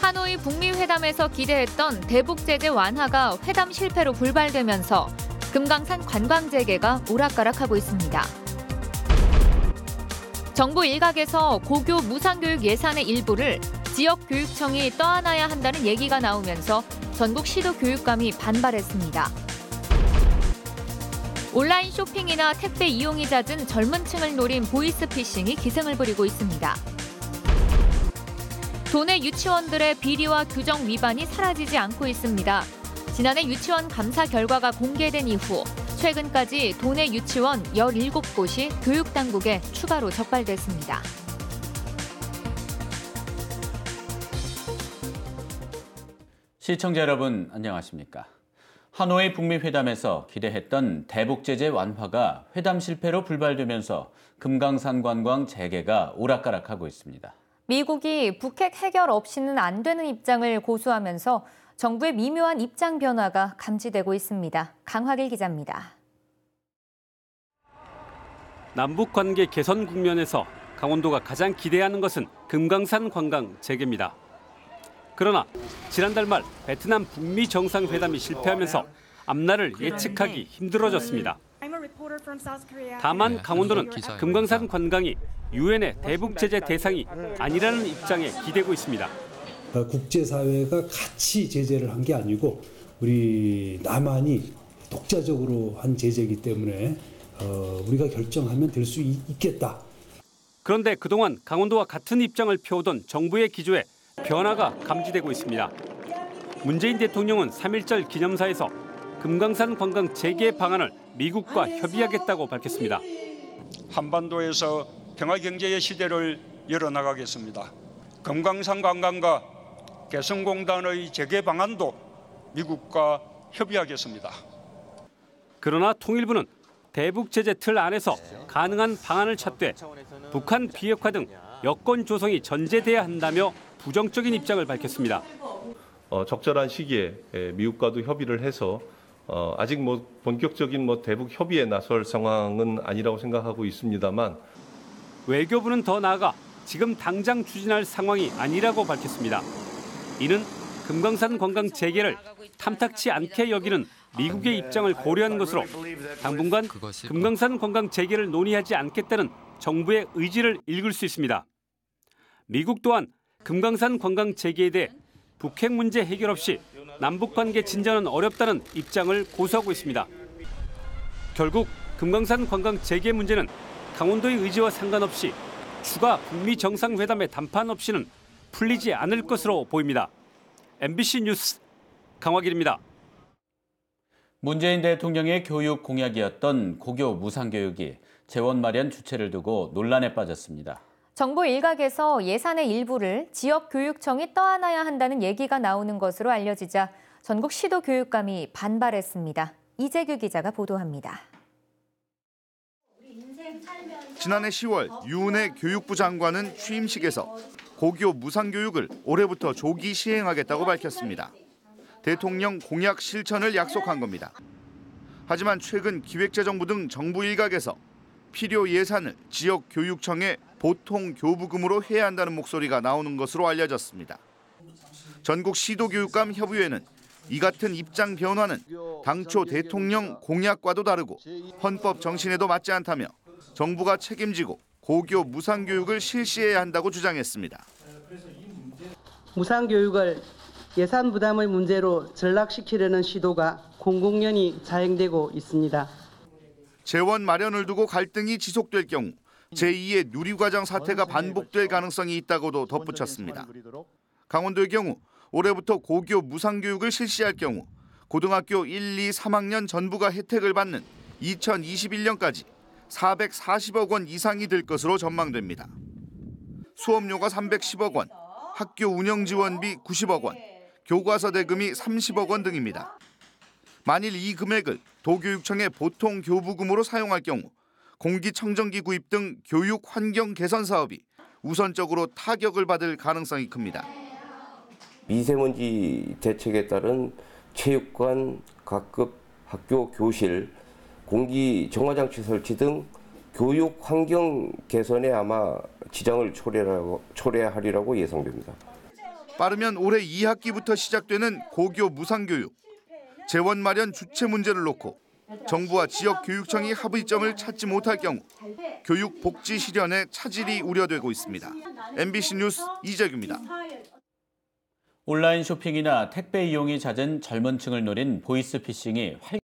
하노이 북미 회담에서 기대했던 대북 제재 완화가 회담 실패로 불발되면서 금강산 관광 재개가 오락가락하고 있습니다. 정부 일각에서 고교 무상교육 예산의 일부를 지역교육청이 떠안아야 한다는 얘기가 나오면서 전국 시도교육감이 반발했습니다. 온라인 쇼핑이나 택배 이용이 잦은 젊은 층을 노린 보이스피싱이 기승을 부리고 있습니다. 도내 유치원들의 비리와 규정 위반이 사라지지 않고 있습니다. 지난해 유치원 감사 결과가 공개된 이후 최근까지 도내 유치원 17곳이 교육당국에 추가로 적발됐습니다. 시청자 여러분 안녕하십니까? 하노이 북미 회담에서 기대했던 대북 제재 완화가 회담 실패로 불발되면서 금강산 관광 재개가 오락가락하고 있습니다. 미국이 북핵 해결 없이는 안 되는 입장을 고수하면서 정부의 미묘한 입장 변화가 감지되고 있습니다. 강화길 기자입니다. 남북 관계 개선 국면에서 강원도가 가장 기대하는 것은 금강산 관광 재개입니다. 그러나 지난달 말 베트남 북미 정상회담이 실패하면서 앞날을 예측하기 힘들어졌습니다. 다만 강원도는 금강산 관광이 유엔의 대북 제재 대상이 아니라는 입장에 기대고 있습니다. 국제사회가 같이 제재를 한 게 아니고 우리 남한이 독자적으로 한 제재이기 때문에 우리가 결정하면 될 수 있겠다. 그런데 그동안 강원도와 같은 입장을 펴오던 정부의 기조에 변화가 감지되고 있습니다. 문재인 대통령은 3.1절 기념사에서 금강산 관광 재개 방안을 미국과 협의하겠다고 밝혔습니다. 한반도에서 평화경제의 시대를 열어나가겠습니다. 금강산 관광과 개성공단의 재개 방안도 미국과 협의하겠습니다. 그러나 통일부는 대북 제재 틀 안에서 가능한 방안을 찾되 북한 비핵화 등 여건 조성이 전제돼야 한다며 부정적인 입장을 밝혔습니다. 적절한 시기에 미국과도 협의를 해서 아직 본격적인 대북 협의에 나설 상황은 아니라고 생각하고 있습니다만 외교부는 더 나아가 지금 당장 추진할 상황이 아니라고 밝혔습니다. 이는 금강산 관광 재개를 탐탁치 않게 여기는 미국의 입장을 고려한 것으로 당분간 금강산 관광 재개를 논의하지 않겠다는 정부의 의지를 읽을 수 있습니다. 미국 또한 금강산 관광 재개에 대해 북핵 문제 해결 없이 남북관계 진전은 어렵다는 입장을 고수하고 있습니다. 결국 금강산 관광 재개 문제는 강원도의 의지와 상관없이 추가 북미 정상회담의 담판 없이는 풀리지 않을 것으로 보입니다. MBC 뉴스 강화길입니다. 문재인 대통령의 교육 공약이었던 고교 무상교육이 재원 마련 주체를 두고 논란에 빠졌습니다. 정부 일각에서 예산의 일부를 지역교육청이 떠안아야 한다는 얘기가 나오는 것으로 알려지자 전국 시도교육감이 반발했습니다. 이재규 기자가 보도합니다. 지난해 10월 유은혜 교육부 장관은 취임식에서 고교 무상교육을 올해부터 조기 시행하겠다고 밝혔습니다. 대통령 공약 실천을 약속한 겁니다. 하지만 최근 기획재정부 등 정부 일각에서 필요 예산을 지역교육청에 보통 교부금으로 해야 한다는 목소리가 나오는 것으로 알려졌습니다. 전국 시도교육감 협의회는 이 같은 입장 변화는 당초 대통령 공약과도 다르고 헌법 정신에도 맞지 않다며 정부가 책임지고 고교 무상교육을 실시해야 한다고 주장했습니다. 무상교육을 예산 부담의 문제로 전락시키려는 시도가 공공연히 자행되고 있습니다. 재원 마련을 두고 갈등이 지속될 경우 제2의 누리과정 사태가 반복될 가능성이 있다고도 덧붙였습니다. 강원도의 경우 올해부터 고교 무상교육을 실시할 경우 고등학교 1, 2, 3학년 전부가 혜택을 받는 2021년까지 440억 원 이상이 들 것으로 전망됩니다. 수업료가 310억 원, 학교 운영 지원비 90억 원, 교과서 대금이 30억 원 등입니다. 만일 이 금액을 도교육청의 보통 교부금으로 사용할 경우 공기청정기 구입 등 교육 환경 개선 사업이 우선적으로 타격을 받을 가능성이 큽니다. 미세먼지 대책에 따른 체육관, 각급 학교 교실, 공기 정화장치 설치 등 교육 환경 개선에 아마 지장을 초래하리라고 예상됩니다. 빠르면 올해 2학기부터 시작되는 고교 무상교육. 재원 마련 주체 문제를 놓고 정부와 지역교육청이 합의점을 찾지 못할 경우 교육 복지 실현에 차질이 우려되고 있습니다. MBC 뉴스 이재규입니다. 온라인 쇼핑이나 택배 이용이 잦은 젊은 층을 노린 보이스피싱이